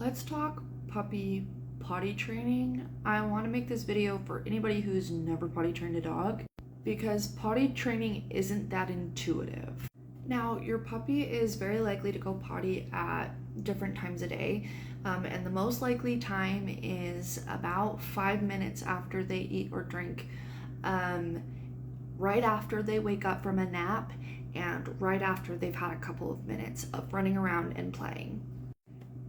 Let's talk puppy potty training. I want to make this video for anybody who's never potty trained a dog because potty training isn't that intuitive. Now, your puppy is very likely to go potty at different times a day, and the most likely time is about 5 minutes after they eat or drink, right after they wake up from a nap, and right after they've had a couple of minutes of running around and playing.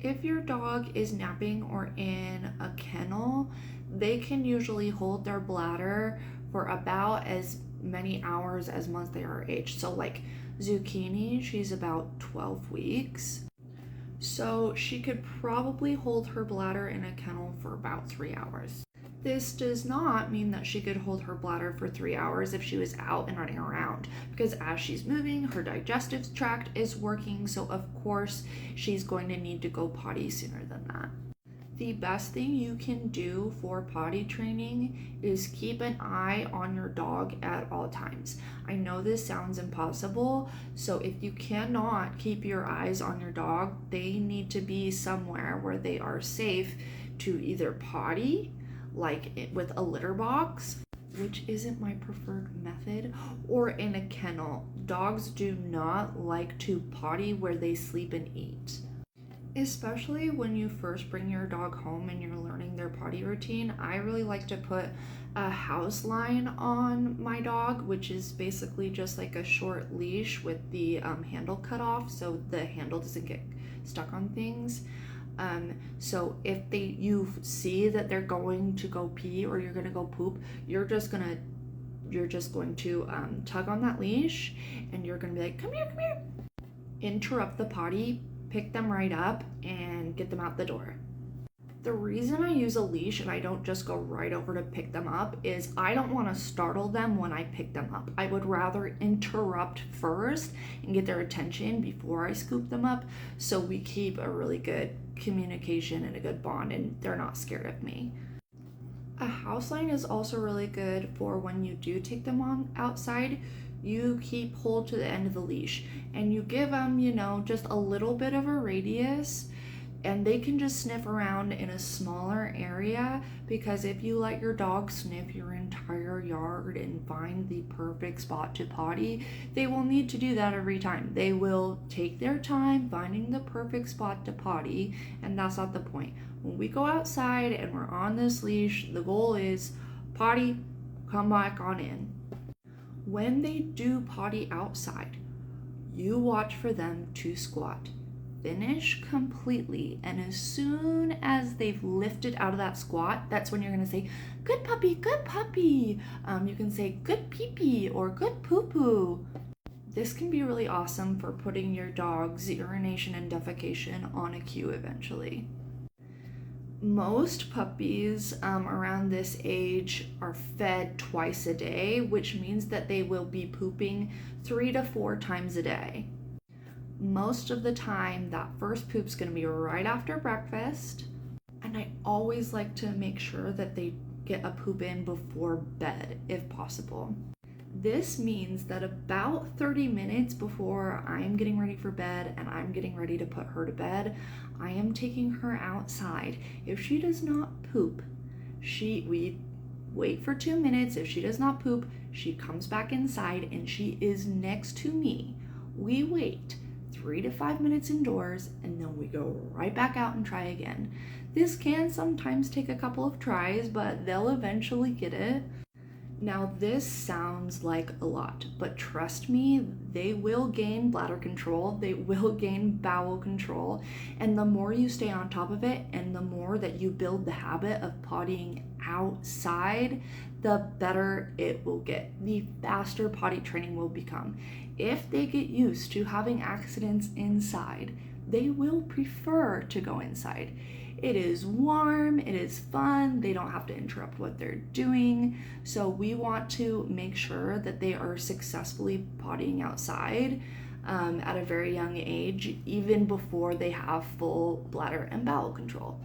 If your dog is napping or in a kennel, they can usually hold their bladder for about as many hours as months they are aged. So like Zucchini, she's about 12 weeks. So she could probably hold her bladder in a kennel for about 3 hours. This does not mean that she could hold her bladder for 3 hours if she was out and running around, because as she's moving, her digestive tract is working, so of course she's going to need to go potty sooner than that. The best thing you can do for potty training is keep an eye on your dog at all times. I know this sounds impossible, so if you cannot keep your eyes on your dog, they need to be somewhere where they are safe to either potty, like with a litter box, which isn't my preferred method, or in a kennel. Dogs do not like to potty where they sleep and eat. Especially when you first bring your dog home and you're learning their potty routine, I really like to put a house line on my dog, which is basically just like a short leash with the handle cut off so the handle doesn't get stuck on things. So if you see that they're going to go pee or you're gonna go poop, you're just going to tug on that leash and you're gonna be like, come here, interrupt the potty, pick them right up and get them out the door. The reason I use a leash and I don't just go right over to pick them up is I don't want to startle them when I pick them up. I would rather interrupt first and get their attention before I scoop them up, so we keep a really good communication and a good bond and they're not scared of me. A house line is also really good for when you do take them on outside. You keep hold to the end of the leash and you give them, just a little bit of a radius, and they can just sniff around in a smaller area, because if you let your dog sniff your entire yard and find the perfect spot to potty, they will need to do that every time. They will take their time finding the perfect spot to potty, and that's not the point. When we go outside and we're on this leash, the goal is potty, come back on in. When they do potty outside, you watch for them to squat. Finish completely, and as soon as they've lifted out of that squat, that's when you're going to say, good puppy, good puppy. You can say good pee-pee or good poo-poo. This can be really awesome for putting your dog's urination and defecation on a cue eventually. Most puppies around this age are fed twice a day, which means that they will be pooping 3 to 4 times a day. Most of the time, that first poop's going to be right after breakfast, and I always like to make sure that they get a poop in before bed if possible. This means that about 30 minutes before I'm getting ready for bed and I'm getting ready to put her to bed, I am taking her outside. If she does not poop, we wait for 2 minutes. If she does not poop, she comes back inside and she is next to me. We wait 3 to 5 minutes indoors, and then we go right back out and try again. This can sometimes take a couple of tries, but they'll eventually get it. Now, this sounds like a lot, but trust me, they will gain bladder control, they will gain bowel control, and the more you stay on top of it and the more that you build the habit of pottying outside, the better it will get. The faster potty training will become. If they get used to having accidents inside, they will prefer to go inside. It is warm, it is fun, they don't have to interrupt what they're doing. So we want to make sure that they are successfully pottying outside at a very young age, even before they have full bladder and bowel control.